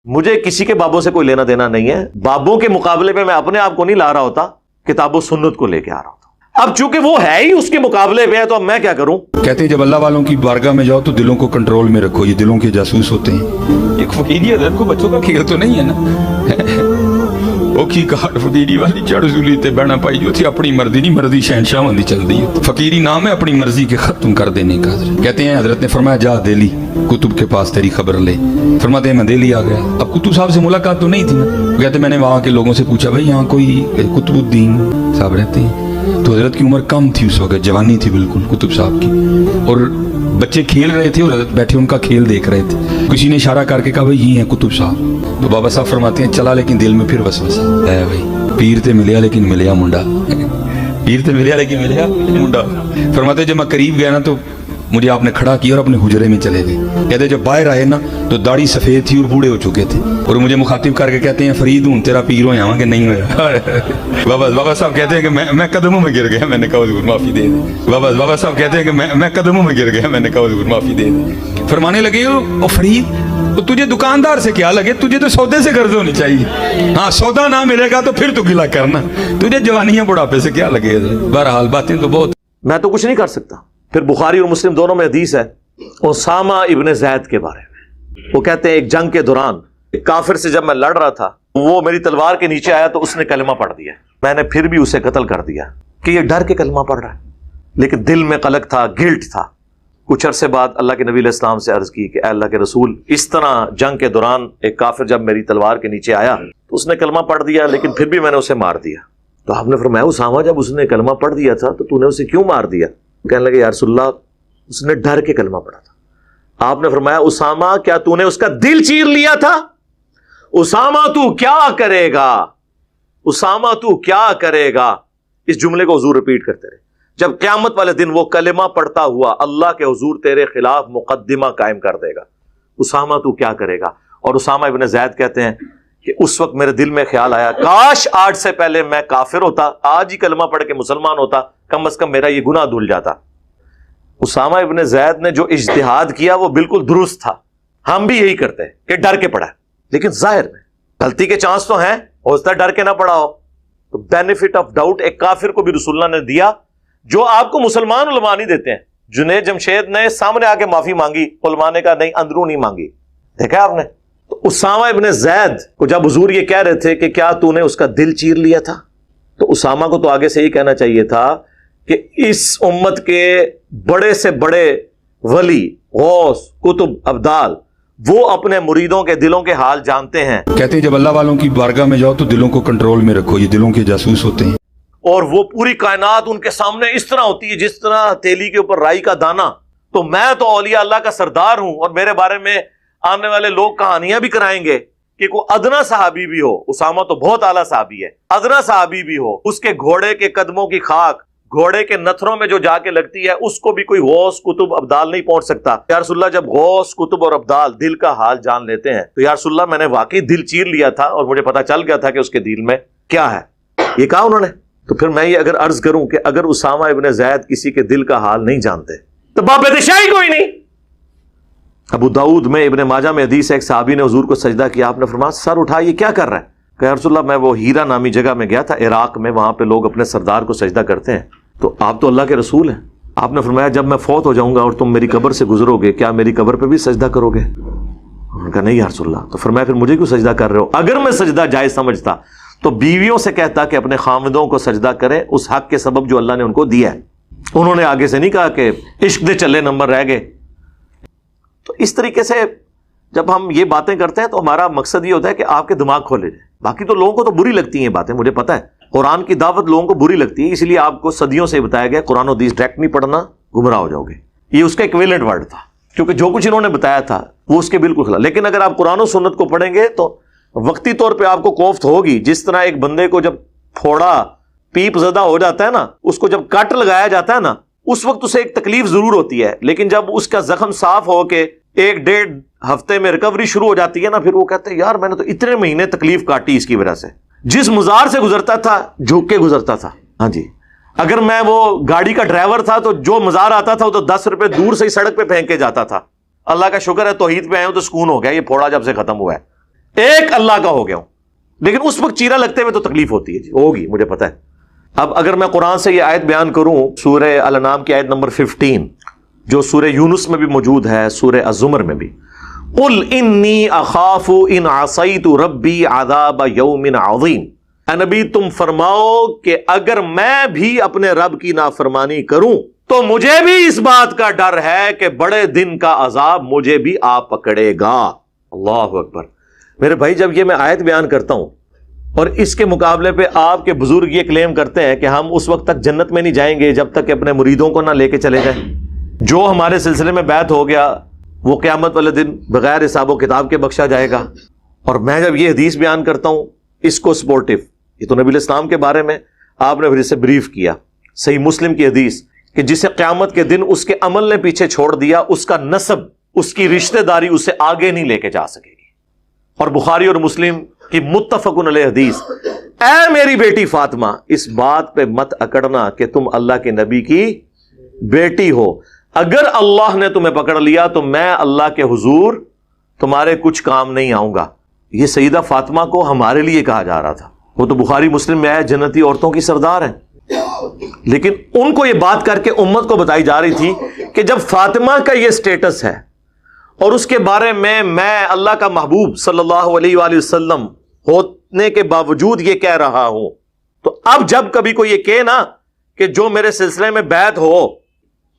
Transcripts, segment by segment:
مجھے کسی کے بابوں سے کوئی لینا دینا نہیں ہے. بابوں کے مقابلے میں اپنے آپ کو نہیں لا رہا ہوتا, کتاب و سنت کو لے کے آ رہا ہوتا. اب چونکہ وہ ہے ہی اس کے مقابلے میں ہے تو اب میں کیا کروں. کہتے ہیں جب اللہ والوں کی بارگاہ میں جاؤ تو دلوں کو کنٹرول میں رکھو, یہ دلوں کے جاسوس ہوتے ہیں. ایک فقیری حضرت کو بچوں کا کھیل تو نہیں ہے نا, وہ کی کار فقیری والی چڑھ سولی تے بہنا پائی جو تھی اپنی مرضی نہیں, مرضی شہنشاہ ہوندی چل دی ہے. فقیری نام ہے اپنی مرضی کے ختم کر دینے کا. کہتے ہیں حضرت نے فرمایا جا دہلی کتب کے پاس تیری خبر لے. فرماتے ہیں میں دہلی آ گیا. اب کتب صاحب سے ملاقات تو نہیں تھی نا. کہتے میں نے وہاں کے لوگوں سے پوچھا بھائی یہاں کوئی قطب الدین صاحب رہتے ہیں؟ تو حضرت کی عمر کم تھی اس وقت, جوانی تھی بالکل قطب صاحب کی, اور بچے کھیل رہے تھے اور حضرت بیٹھے ان کا کھیل دیکھ رہے تھے. کسی نے اشارہ کر کے کہا بھائی یہ ہیں قطب صاحب. تو بابا صاحب فرماتے ہیں چلا لیکن دل میں پھر وسوسہ ہے بھائی, پیر تے ملیا لیکن ملیا منڈا, پیر تے ملیا لیکن ملیا منڈا. فرماتے ہیں جب میں قریب گیا نا تو مجھے آپ نے کھڑا کیا اور اپنے حجرے میں چلے گئے. کہتے جب باہر آئے نا تو داڑھی سفید تھی اور بوڑھے ہو چکے تھے, اور مجھے مخاطب کر کے کہتے ہیں فرید ہوں تیرا پیر ہو یہاں کہ نہیں ہوا. بابا صاحب کہتے ہیں کہ میں قدموں میں گر گیا, میں نے کہا حضور معافی دے دیں. بابا صاحب کہتے ہیں کہ میں قدموں میں گر گیا, میں نے کہا حضور معافی دے دیں. فرمانے لگے او فرید تو تجھے دکاندار سے کیا لگے, تجھے تو سودے سے قرض ہونی چاہیے. ہاں سودا نہ ملے گا تو پھر تو گلا کرنا, تجھے جوانیاں بڑھاپے سے کیا لگے. بہرحال باتیں تو بہت. میں تو کچھ نہیں کر سکتا. پھر بخاری اور مسلم دونوں میں حدیث ہے اسامہ ابن زید کے بارے میں. وہ کہتے ہیں ایک جنگ کے دوران ایک کافر سے جب میں لڑ رہا تھا, وہ میری تلوار کے نیچے آیا تو اس نے کلمہ پڑھ دیا. میں نے پھر بھی اسے قتل کر دیا کہ یہ ڈر کے کلمہ پڑھ رہا ہے, لیکن دل میں قلق تھا, گلٹ تھا. کچھ عرصے بعد اللہ کے نبی علیہ السلام سے عرض کی کہ اے اللہ کے رسول, اس طرح جنگ کے دوران ایک کافر جب میری تلوار کے نیچے آیا تو اس نے کلمہ پڑھ دیا, لیکن پھر بھی میں نے اسے مار دیا. تو آپ نے فرمایا اسامہ جب اس نے کلمہ پڑھ دیا تھا تو نے اسے کیوں مار دیا؟ کہنے لگے یا رسول اللہ اس نے ڈر کے کلمہ پڑھا تھا. آپ نے فرمایا اسامہ کیا تو نے اس کا دل چیر لیا تھا؟ اسامہ تو کیا کرے گا, اسامہ تو کیا کرے گا. اس جملے کو حضور رپیٹ کرتے رہے. جب قیامت والے دن وہ کلمہ پڑھتا ہوا اللہ کے حضور تیرے خلاف مقدمہ قائم کر دے گا, اسامہ تو کیا کرے گا. اور اسامہ ابن زید کہتے ہیں کہ اس وقت میرے دل میں خیال آیا کاش آج سے پہلے میں کافر ہوتا, آج ہی کلمہ پڑھ کے مسلمان ہوتا, کم از کم میرا یہ گناہ دھل جاتا. اسامہ ابن زید نے جو اجتہاد کیا وہ بالکل درست تھا. ہم بھی یہی کرتے ہیں کہ ڈر کے پڑھا, لیکن ظاہر میں غلطی کے چانس تو ہیں, ہو سکتا ہے ڈر کے نہ پڑھا ہو. تو بینیفٹ آف ڈاؤٹ ایک کافر کو بھی رسول اللہ نے دیا جو آپ کو مسلمان علماء نہیں دیتے ہیں. جنید جمشید نے سامنے آ کے معافی مانگی, علماء نے کہا نہیں اندروں نہیں مانگی. دیکھا آپ نے. تو اسامہ ابن زید کو جب حضور یہ کہہ رہے تھے کہ کیا تو نے اس کا دل چیر لیا تھا, تو اسامہ کو تو آگے سے یہ کہنا چاہیے تھا کہ اس امت کے بڑے سے بڑے ولی, غوث, قطب, ابدال, وہ اپنے مریدوں کے دلوں کے حال جانتے ہیں. کہتے ہیں جب اللہ والوں کی بارگاہ میں جاؤ تو دلوں کو کنٹرول میں رکھو, یہ دلوں کے جاسوس ہوتے ہیں. اور وہ پوری کائنات ان کے سامنے اس طرح ہوتی ہے جس طرح تیلی کے اوپر رائی کا دانہ. تو میں تو اولیاء اللہ کا سردار ہوں, اور میرے بارے میں آنے والے لوگ کہانیاں بھی کرائیں گے کہ کوئی ادنا صحابی بھی ہو, اسامہ تو بہت اعلیٰ صحابی ہے, ادنا صحابی بھی ہو, اس کے گھوڑے کے قدموں کی خاک گھوڑے کے نتھروں میں جو جا کے لگتی ہے اس کو بھی کوئی غوث, قطب, ابدال نہیں پہنچ سکتا. یا رسول اللہ جب غوث, قطب اور ابدال دل کا حال جان لیتے ہیں تو یا رسول اللہ میں نے واقعی دل چیر لیا تھا اور مجھے پتا چل گیا تھا کہ اس کے دل میں کیا ہے. یہ کہا انہوں نے. تو پھر میں یہ اگر عرض کروں کہ اگر اسامہ ابن زید کسی کے دل کا حال نہیں جانتے تو باب شاہی کوئی نہیں. ابو داؤد میں, ابن ماجہ میں حدیث ہے, ایک صحابی نے حضور کو سجدہ کیا, آپ نے فرمایا سر اٹھا یہ کیا کر رہا ہے؟ کہ یا رسول اللہ میں وہ ہیرا نامی جگہ میں گیا تھا عراق میں, وہاں پہ لوگ اپنے سردار کو سجدہ کرتے ہیں, تو آپ تو اللہ کے رسول ہیں, آپ نے فرمایا جب میں فوت ہو جاؤں گا اور تم میری قبر سے گزرو گے کیا میری قبر پہ بھی سجدہ کرو گے؟ انہوں نے کہا نہیں یا رسول اللہ. تو فرمایا پھر مجھے کیوں سجدہ کر رہے ہو؟ اگر میں سجدہ جائز سمجھتا تو بیویوں سے کہتا کہ اپنے خاوندوں کو سجدہ کریں اس حق کے سبب جو اللہ نے ان کو دیا ہے. انہوں نے آگے سے نہیں کہا کہ عشق دے چلے نمبر رہ گئے. تو اس طریقے سے جب ہم یہ باتیں کرتے ہیں تو ہمارا مقصد یہ ہوتا ہے کہ آپ کے دماغ کھولے جائیں. باقی تو لوگوں کو تو بری لگتی ہیں باتیں, مجھے پتا ہے. قرآن کی دعوت لوگوں کو بری لگتی ہے, اس لیے آپ کو صدیوں سے بتایا گیا قرآن و حدیث ڈائریکٹ نہیں پڑھنا, گمراہ ہو جاؤ گے. یہ اس کا ایکویلنٹ ورڈ تھا, کیونکہ جو کچھ انہوں نے بتایا تھا وہ اس کے بالکل خلاف. لیکن اگر آپ قرآن و سنت کو پڑھیں گے تو وقتی طور پہ آپ کو کوفت ہوگی. جس طرح ایک بندے کو جب پھوڑا پیپ زدہ ہو جاتا ہے نا, اس کو جب کٹ لگایا جاتا ہے نا, اس وقت اسے ایک تکلیف ضرور ہوتی ہے, لیکن جب اس کا زخم صاف ہو کے 1-1.5 ہفتے میں ریکوری شروع ہو جاتی ہے نا, پھر وہ کہتے ہیں یار میں نے تو اتنے مہینے تکلیف کاٹی اس کی وجہ سے. جس مزار سے گزرتا تھا جھک کے گزرتا تھا. ہاں جی, اگر میں وہ گاڑی کا ڈرائیور تھا تو جو مزار آتا تھا وہ تو 10 روپے دور سے ہی سڑک پہ پھینک کے جاتا تھا. اللہ کا شکر ہے توحید پہ آئے ہو تو سکون ہو گیا, یہ پھوڑا جب سے ختم ہوا ہے. ایک اللہ کا ہو گیا ہوں. لیکن اس وقت چیرا لگتے ہوئے تو تکلیف ہوتی ہے جی, ہوگی, مجھے پتا ہے. اب اگر میں قرآن سے یہ آیت بیان کروں, سورہ الانعام کی آیت نمبر 15, جو سورہ یونس میں بھی موجود ہے, سورہ الزمر میں بھی, قل انی اخاف ان عصیت ربی عذاب یوم عظیم. اے نبی تم فرماؤ کہ اگر میں بھی اپنے رب کی نافرمانی کروں تو مجھے بھی اس بات کا ڈر ہے کہ بڑے دن کا عذاب مجھے بھی آ پکڑے گا. اللہ اکبر. میرے بھائی, جب یہ میں آیت بیان کرتا ہوں اور اس کے مقابلے پہ آپ کے بزرگ یہ کلیم کرتے ہیں کہ ہم اس وقت تک جنت میں نہیں جائیں گے جب تک کہ اپنے مریدوں کو نہ لے کے چلے جائیں, جو ہمارے سلسلے میں بیعت ہو گیا وہ قیامت والے دن بغیر حساب و کتاب کے بخشا جائے گا. اور میں جب یہ حدیث بیان کرتا ہوں اس کو سپورٹیو, یہ تو نبی علیہ السلام کے بارے میں آپ نے پھر اسے بریف کیا, صحیح مسلم کی حدیث کہ جسے قیامت کے دن اس کے عمل نے پیچھے چھوڑ دیا, اس کا نسب, اس کی رشتہ داری اسے آگے نہیں لے کے جا سکے گی. اور بخاری اور مسلم کی متفق علیہ حدیث, اے میری بیٹی فاطمہ اس بات پہ مت اکڑنا کہ تم اللہ کے نبی کی بیٹی ہو, اگر اللہ نے تمہیں پکڑ لیا تو میں اللہ کے حضور تمہارے کچھ کام نہیں آؤں گا. یہ سیدہ فاطمہ کو ہمارے لیے کہا جا رہا تھا, وہ تو بخاری مسلم میں ہے, جنتی عورتوں کی سردار ہیں, لیکن ان کو یہ بات کر کے امت کو بتائی جا رہی تھی کہ جب فاطمہ کا یہ سٹیٹس ہے اور اس کے بارے میں اللہ کا محبوب صلی اللہ علیہ وآلہ وسلم ہونے کے باوجود یہ کہہ رہا ہوں, تو اب جب کبھی کوئی یہ کہے نا کہ جو میرے سلسلے میں بیعت ہو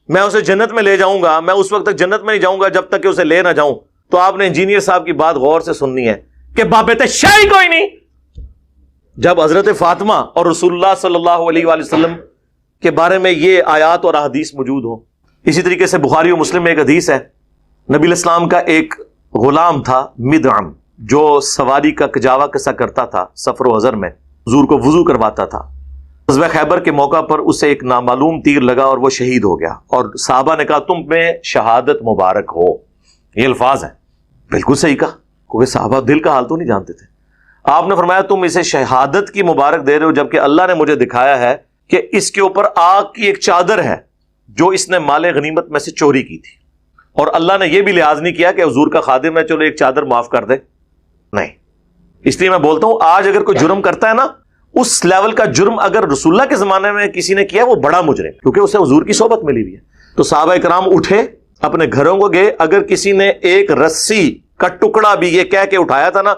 میں اسے جنت میں لے جاؤں گا, میں اس وقت تک جنت میں نہیں جاؤں گا جب تک کہ اسے لے نہ جاؤں, تو آپ نے انجینئر صاحب کی بات غور سے سننی ہے کہ بابت شاہی کوئی نہیں. جب حضرت فاطمہ اور رسول اللہ صلی اللہ علیہ وآلہ وسلم کے بارے میں یہ آیات اور احادیث موجود ہوں. اسی طریقے سے بخاری و مسلم میں ایک حدیث ہے, نبی علیہ السلام کا ایک غلام تھا مدعم, جو سواری کا کجاوا کسا کرتا تھا سفر و حضر میں, حضور کو وضو کرواتا تھا. غزوہ خیبر کے موقع پر اسے ایک نامعلوم تیر لگا اور وہ شہید ہو گیا, اور صحابہ نے کہا تم میں شہادت مبارک ہو. یہ الفاظ ہیں, بالکل صحیح کہا, کیونکہ صحابہ دل کا حال تو نہیں جانتے تھے. آپ نے فرمایا تم اسے شہادت کی مبارک دے رہے ہو جبکہ اللہ نے مجھے دکھایا ہے کہ اس کے اوپر آگ کی ایک چادر ہے جو اس نے مال غنیمت میں سے چوری کی تھی, اور اللہ نے یہ بھی لحاظ نہیں کیا کہ حضور کا خادم ہے چلو ایک چادر معاف کر دے, نہیں. اس لیے میں بولتا ہوں آج اگر کوئی جرم کرتا ہے نا, اس لیول کا جرم اگر رسول اللہ کے زمانے میں کسی نے کیا وہ بڑا مجرم, کیونکہ اسے حضور کی صحبت ملی ہوئی ہے. تو صحابہ کرام اٹھے, اپنے گھروں کو گئے, اگر کسی نے ایک رسی کا ٹکڑا بھی یہ کہہ کے اٹھایا تھا نا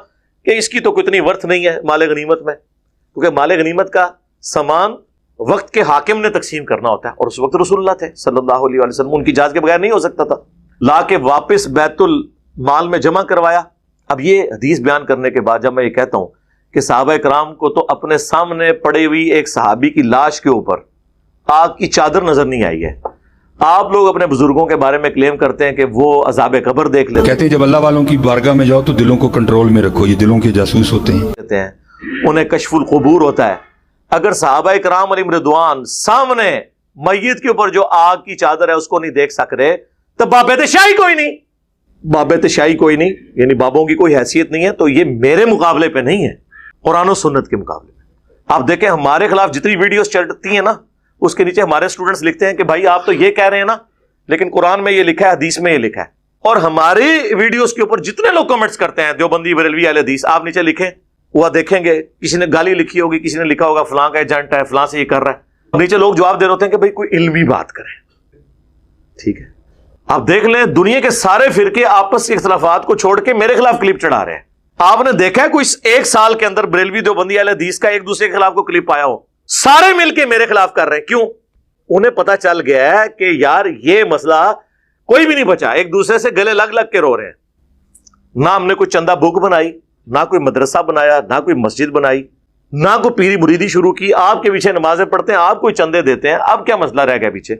کہ اس کی تو کتنی ورتھ نہیں ہے مال غنیمت میں, کیونکہ مال غنیمت کا سامان وقت کے حاکم نے تقسیم کرنا ہوتا ہے, اور اس وقت رسول اللہ تھے صلی اللہ علیہ وسلم, ان کی اجازت کے بغیر نہیں ہو سکتا تھا, لا کے واپس بیت المال میں جمع کروایا. اب یہ حدیث بیان کرنے کے بعد جب میں یہ کہتا ہوں کہ صحابہ کرام کو تو اپنے سامنے پڑی ہوئی ایک صحابی کی لاش کے اوپر آگ کی چادر نظر نہیں آئی ہے, آپ لوگ اپنے بزرگوں کے بارے میں کلیم کرتے ہیں کہ وہ عذاب قبر دیکھ لیتے کہتے ہیں جب اللہ والوں کی بارگاہ میں جاؤ تو دلوں کو کنٹرول میں رکھو, یہ دلوں کے جاسوس ہوتے ہیں, انہیں کشف القبور ہوتا ہے. اگر صحابہ کرام علیہم رضوان سامنے میت کے اوپر جو آگ کی چادر ہے اس کو نہیں دیکھ سک رہے تو بابت شاہی کوئی نہیں, بابت شاہی کوئی نہیں, یعنی بابوں کی کوئی حیثیت نہیں ہے. تو یہ میرے مقابلے پہ نہیں ہے, قرآن و سنت کے مقابلے میں. آپ دیکھیں ہمارے خلاف جتنی ویڈیوز چلتی ہیں نا اس کے نیچے ہمارے اسٹوڈنٹس لکھتے ہیں کہ بھائی آپ تو یہ کہہ رہے ہیں نا لیکن قرآن میں یہ لکھا ہے, حدیث میں یہ لکھا ہے. اور ہماری ویڈیوز کے اوپر جتنے لوگ کمنٹس کرتے ہیں دیوبندی بریلوی اہل حدیث, آپ نیچے لکھیں, وہ دیکھیں گے کسی نے گالی لکھی ہوگی, کسی نے لکھا ہوگا فلاں کا ایجنٹ ہے, فلاں سے یہ کر رہا ہے, نیچے لوگ جواب دے رہے ہوتے ہیں کہ بھائی کوئی علمی بات کریں. ٹھیک ہے, آپ دیکھ لیں دنیا کے سارے فرقے آپس کے اختلافات کو چھوڑ کے میرے خلاف کلپ چڑھا رہے ہیں. آپ نے دیکھا ہے کوئی ایک سال کے اندر بریلوی دیوبندی اہل حدیث کا ایک دوسرے کے خلاف کو کلپ آیا ہو؟ سارے مل کے میرے خلاف کر رہے ہیں. کیوں؟ انہیں پتا چل گیا ہے کہ یار یہ مسئلہ کوئی بھی نہیں بچا, ایک دوسرے سے گلے لگ لگ کے رو رہے ہیں. نہ ہم نے کوئی چندہ بک بنائی, نہ کوئی مدرسہ بنایا, نہ کوئی مسجد بنائی, نہ کوئی پیری مریدی شروع کی. آپ کے پیچھے نمازیں پڑھتے ہیں, آپ کوئی چندے دیتے ہیں, اب کیا مسئلہ رہ گیا پیچھے؟